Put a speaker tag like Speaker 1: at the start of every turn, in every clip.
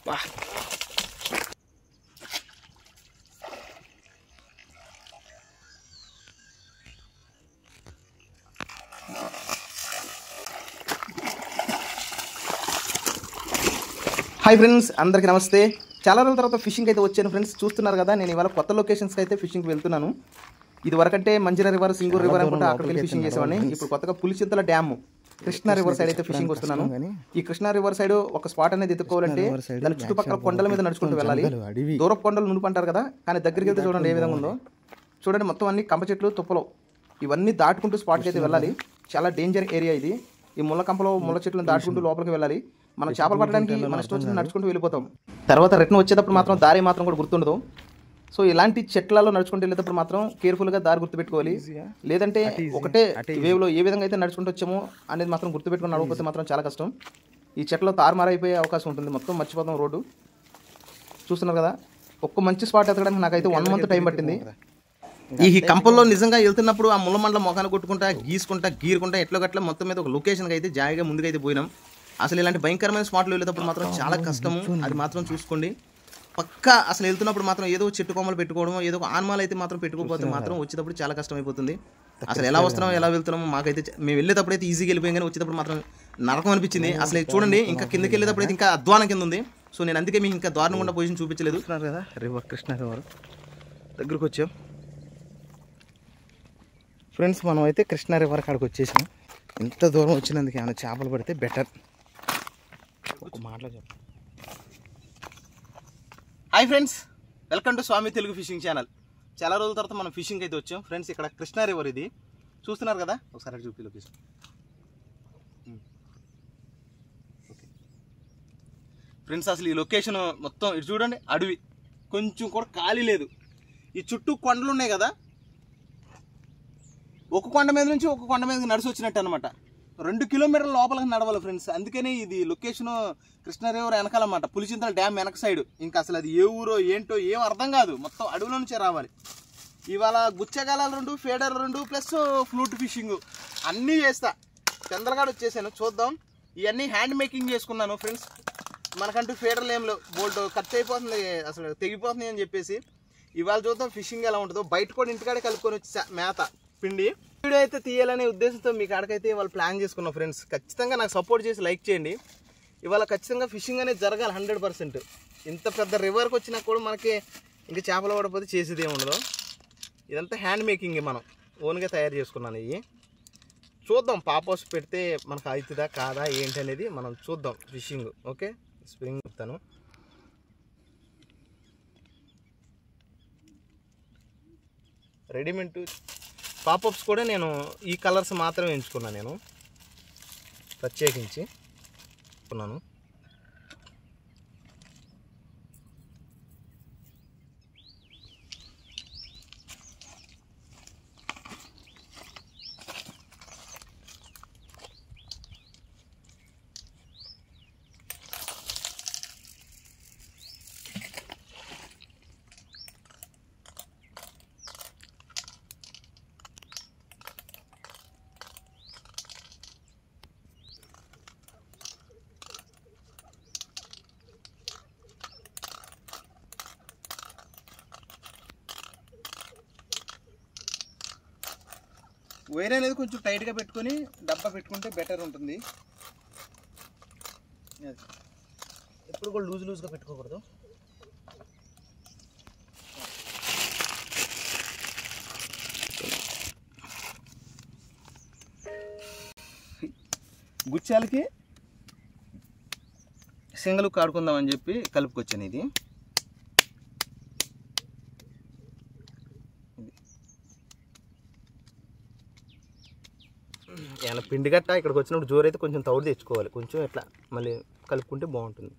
Speaker 1: Hi friends, అందరికీ నమస్తే. చాలా రోజుల తర్వాత ఫిషింగ్ అయితే వచ్చాను ఫ్రెండ్స్. చూస్తున్నారు కదా, నేను ఇవాళ కొత్త లొకేషన్స్కి అయితే ఫిషింగ్కి వెళ్తున్నాను. ఇది వరకంటే మంచిర్యాల రివర్, సింగూరు రివర్ అనుకుంటే అక్కడికి వెళ్ళి ఫిషింగ్ చేసేవాడిని. ఇప్పుడు కొత్తగా Pulichintala dam, Krishna river side అయితే ఫిషింగ్ వస్తున్నాను. ఈ కృష్ణా రివర్ సైడ్ ఒక స్పాట్ అనేది ఎత్తుకోవాలంటే దాని చుట్టుపక్కల కొండల మీద నడుచుకుంటూ వెళ్ళాలి. దూరపు కొండలు నునుపు అంటారు కదా, కానీ దగ్గరికి వెళ్తే చూడండి ఏ విధంగా ఉందో. చూడండి, మొత్తం అన్ని కంప చెట్లు, తుప్పలు ఇవన్నీ దాటుకుంటూ స్పాట్కి అయితే వెళ్ళాలి. చాలా డేంజర్ ఏరియా ఇది. ఈ ముళ్ళ కంపలో ముళ్ళ చెట్లను దాటుకుంటూ లోపలికి వెళ్ళాలి. మనం చేపలు పట్టడానికి మన ఇష్టం వచ్చింది నడుచుకుంటూ వెళ్ళిపోతాం. తర్వాత రిటర్న్ వచ్చేటప్పుడు మాత్రం దారి మాత్రం కూడా గుర్తుండదు. సో ఇలాంటి చెట్లలో నడుచుకుంటూ వెళ్ళేటప్పుడు మాత్రం కేర్ఫుల్గా దారి గుర్తుపెట్టుకోవాలి. లేదంటే ఒకటే వేవ్లో ఏ విధంగా అయితే నడుచుకుంటూ వచ్చామో అనేది మాత్రం గుర్తుపెట్టుకుని నడవకపోతే మాత్రం చాలా కష్టం. ఈ చెట్లో తారుమారైపోయే అవకాశం ఉంటుంది. మొత్తం మర్చిపోతాం రోడ్డు. చూస్తున్నారు కదా, ఒక్క మంచి స్పాట్ ఎత్తడానికి నాకైతే 1 month టైం పట్టింది. ఈ కంపల్లో నిజంగా వెళ్తున్నప్పుడు ఆ ముళ్ళ మండలం మొఖాన్ని కొట్టుకుంటా, గీరుకుంటా ఎట్లో గట్ల మొత్తం మీద ఒక లొకేషన్కి అయితే జాయిగా ముందుకైతే పోయినాం. అసలు ఇలాంటి భయంకరమైన స్పాట్లు వెళ్ళేటప్పుడు మాత్రం చాలా కష్టము. అది మాత్రం చూసుకోండి. పక్కా అసలు వెళ్తున్నప్పుడు మాత్రం ఏదో చెట్టు కొమ్మలు పెట్టుకోవడం, ఏదో ఒక ఆన్మాలు అయితే మాత్రం పెట్టుకోకపోతే మాత్రం వచ్చేటప్పుడు చాలా కష్టం అయిపోతుంది. అసలు ఎలా వస్తున్నాం, ఎలా వెళ్తున్నాము, మాకైతే మేము వెళ్ళేటప్పుడు అయితే ఈజీగా వెళ్ళిపోయాం, కానీ వచ్చేటప్పుడు మాత్రం నరకం అనిపించింది. అసలు చూడండి, ఇంకా కిందకి వెళ్ళేటప్పుడు అయితే ఇంకా అధ్వానం కింద ఉంది. సో నేను అందుకే మీకు ఇంకా దారుణంగా పొజిషన్ చూపించలేదు. కదా రివర్, కృష్ణా రివర్ దగ్గరకు వచ్చాం ఫ్రెండ్స్. మనం అయితే కృష్ణా రివర్ కాడికి వచ్చేసాం. ఎంత దూరం వచ్చినందుకు ఏమైనా చేపలు పడితే బెటర్. ఒక మాటలో చెప్పు. Hi friends, welcome to Swami Telugu fishing channel. చాలా రోజుల తర్వాత మనం ఫిషింగ్ అయితే వచ్చాం ఫ్రెండ్స్. ఇక్కడ కృష్ణా రివర్ ఇది చూస్తున్నారు కదా, ఒకసారి చూపి లొకేషన్. ఓకే ఫ్రెండ్స్, అసలు ఈ లొకేషన్ మొత్తం ఇటు చూడండి, అడవి, కొంచెం కూడా ఖాళీ లేదు. ఈ చుట్టూ కొండలు ఉన్నాయి కదా, ఒక కొండ మీద నుంచి ఒక కొండ మీద నడిచి వచ్చినట్టు అనమాట. 2 kilometers లోపలికి నడవాలి ఫ్రెండ్స్. అందుకనే ఇది లొకేషన్ కృష్ణా రివర్ వెనకాలన్నమాట, పులిచింతల డ్యామ్ వెనక సైడ్. ఇంకా అసలు అది ఏ ఊరో ఏంటో ఏం అర్థం కాదు, మొత్తం అడవిలో నుంచే రావాలి. ఇవాళ గుచ్చగాలాలు 2, ఫేడర్ 2 ప్లస్ ఫ్లూట్ ఫిషింగ్ అన్నీ చేస్తా. చంద్రగాడు వచ్చేసాను, చూద్దాం. ఇవన్నీ హ్యాండ్ మేకింగ్ చేసుకున్నాను ఫ్రెండ్స్. మనకంటూ ఫేడర్లు ఏం లేవు, బోల్ట్ ఖర్చు అయిపోతుంది, అసలు తెగిపోతుంది అని చెప్పేసి. ఇవాళ చూద్దాం ఫిషింగ్ ఎలా ఉంటుందో. బయట కూడా ఇంటికాడే కలుపుకొని వచ్చి మేత పిండి వీడియో అయితే తీయాలనే ఉద్దేశంతో మీ కాడకైతే ఇవాళ ప్లాన్ చేసుకున్నాం ఫ్రెండ్స్. ఖచ్చితంగా నాకు సపోర్ట్ చేసి లైక్ చేయండి. ఇవాళ ఖచ్చితంగా ఫిషింగ్ అనేది జరగాలి 100%. ఇంత పెద్ద రివర్కి వచ్చినా కూడా మనకి ఇంకా చేపలు పడకపోతే చేసేది ఏమి ఉండదు. ఇదంతా హ్యాండ్ మేకింగ్, మనం ఓన్గా తయారు చేసుకున్నాను. ఇవి చూద్దాం, పాపౌస్ పెడితే మనకు అవుతుందా కాదా ఏంటి అనేది మనం చూద్దాం. ఫిషింగ్ ఓకే, స్ప్రింగ్ చెప్తాను. రెడీమేడ్ పాపప్స్ కూడా నేను ఈ కలర్స్ మాత్రమే ఎంచుకున్నాను, నేను ప్రత్యేకించి కొన్నాను. వైర్ అనేది కొంచెం టైట్గా పెట్టుకొని డబ్బా పెట్టుకుంటే బెటర్ ఉంటుంది. ఎప్పుడు కూడా లూజ్గా పెట్టుకోకూడదు. గుచ్చాలకి సింగలు కాడుకుందామని చెప్పి కలుపుకొచ్చాను. ఇది ఏమైనా పిండి గట్ట ఇక్కడికి వచ్చినప్పుడు జోరు అయితే కొంచెం తౌడు తెచ్చుకోవాలి. కొంచెం ఎట్లా మళ్ళీ కలుపుకుంటే బాగుంటుంది.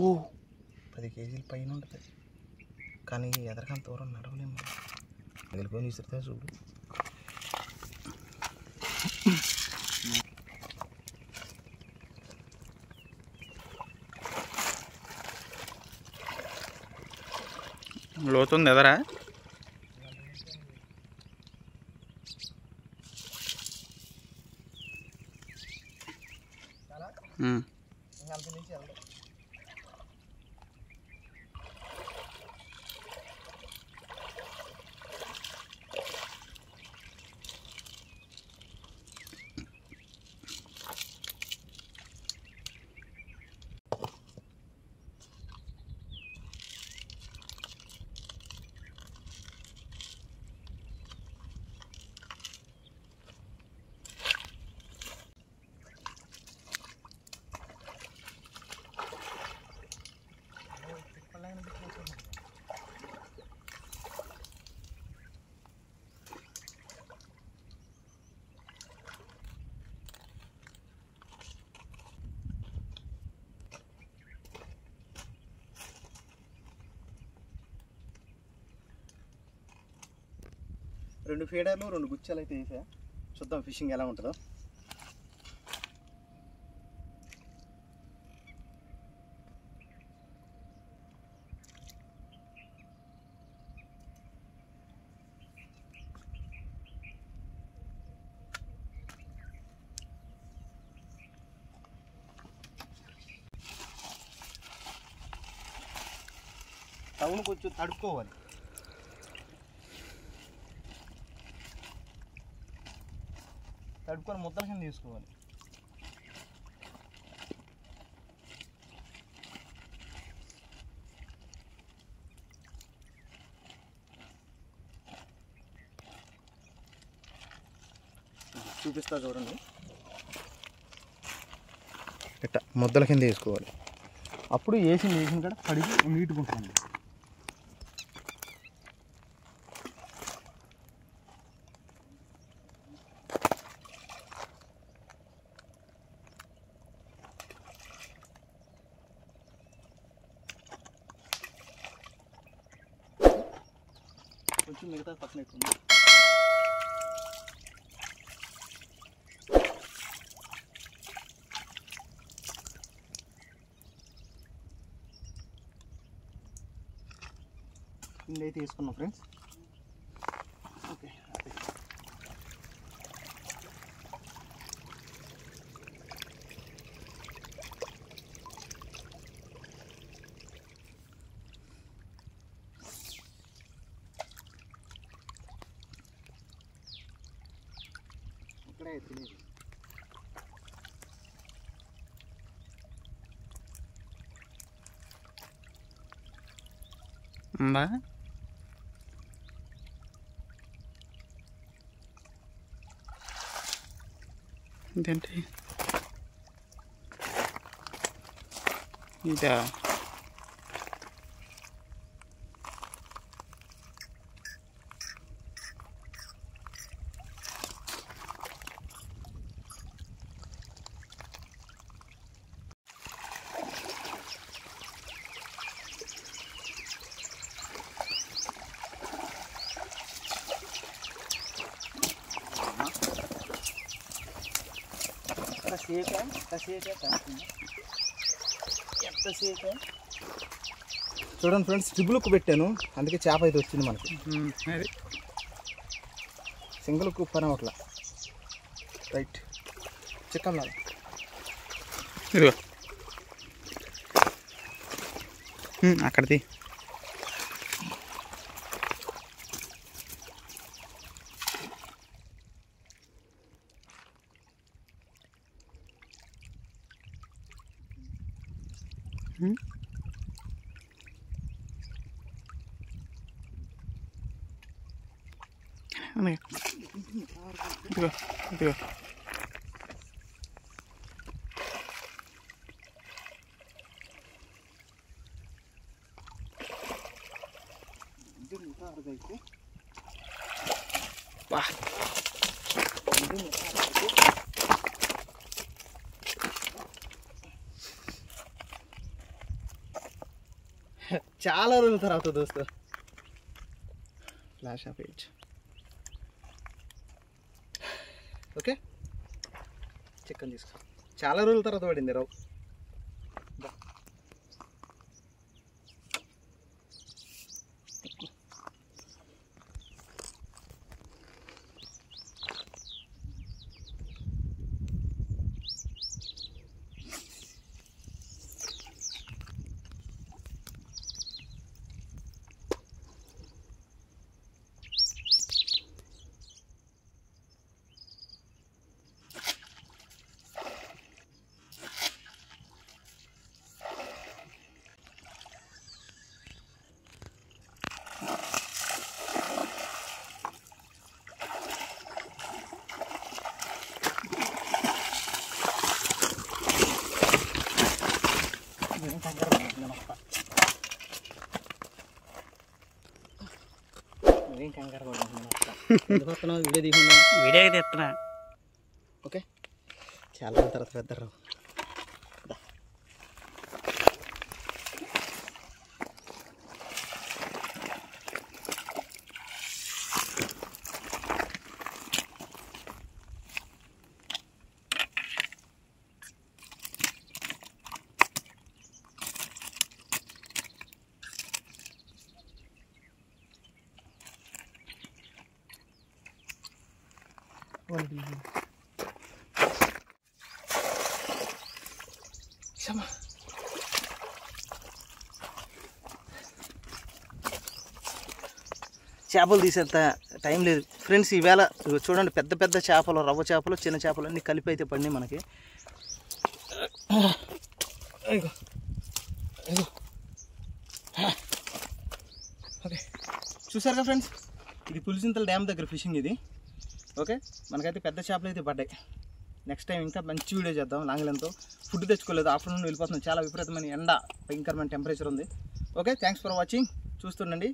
Speaker 1: ఓ 10 kgs పైన ఉంటుంది, కానీ ఎదరకాని దూరం నడవలేము. వెళ్ళిపోయి విసిరితే చూడు.
Speaker 2: లోతుంది ఎదరా
Speaker 1: రెండు ఫీడర్లు 2 గుచ్చాలు అయితే వేసా. చూద్దాం ఫిషింగ్ ఎలా ఉంటుందో. టౌన్ కొంచెం తడుపుకోవాలి. తడుపుకొని ముద్దల కింద తీసుకోవాలి. చూపిస్తా చూడండి. ఇట్లా ముద్దల కింద వేసుకోవాలి. అప్పుడు వేసిన కాడ కడిగి నీట్గా ఉంటుంది. కొంచెం మిగతా పక్కన ఎక్కువ కింద అయితే వేసుకున్నాం ఫ్రెండ్స్. ఓకే ఇక్కడే తినేది.
Speaker 2: ఉందా ఇదేంటి ఇదా
Speaker 1: చూడండి ఫ్రెండ్స్, ట్రిబుల్కు పెట్టాను, అందుకే చేప అయితే వచ్చింది మనకి. సింగిల్ ఉప్పు పని అట్లా రైట్ చికెన్ లాగా.
Speaker 2: ఇదిగో అక్కడిది ఇదిగో ఇదిగో వా
Speaker 1: చాలా రోజుల తర్వాత దోస్తు flash of eight. Okay chicken తీసుకో. చాలా రోజుల తర్వాత పడింది రావు. మరేం కంగారు పడుతున్నావు వీడియో తీసుకున్నా
Speaker 2: వీడియో అయితే ఎత్తనా
Speaker 1: ఓకే చాలా రోజుల తర్వాత పెద్ద రావు చేపలు తీసేంత టైం లేదు ఫ్రెండ్స్. ఈవేళ చూడండి పెద్ద పెద్ద చేపలు, రవ్వ చేపలు, చిన్న చేపలు అన్నీ కలిపి అయితే పడినాయి మనకి. ఓకే చూసారుగా ఫ్రెండ్స్, ఇది పులిసింతల డ్యామ్ దగ్గర ఫిషింగ్ ఇది. ఓకే మనకైతే పెద్ద చేపలు అయితే పడ్డాయి. నెక్స్ట్ టైం ఇంకా మంచి వీడియో చేద్దాం. లాంగ్లెన్తో ఫుడ్ తెచ్చుకోలేదు, ఆఫ్టర్నూన్ వెళ్ళిపోతున్నాం. చాలా విపరీతమైన ఎండ, భయంకరమైన టెంపరేచర్ ఉంది. Okay thanks for watching, చూస్తుండండి.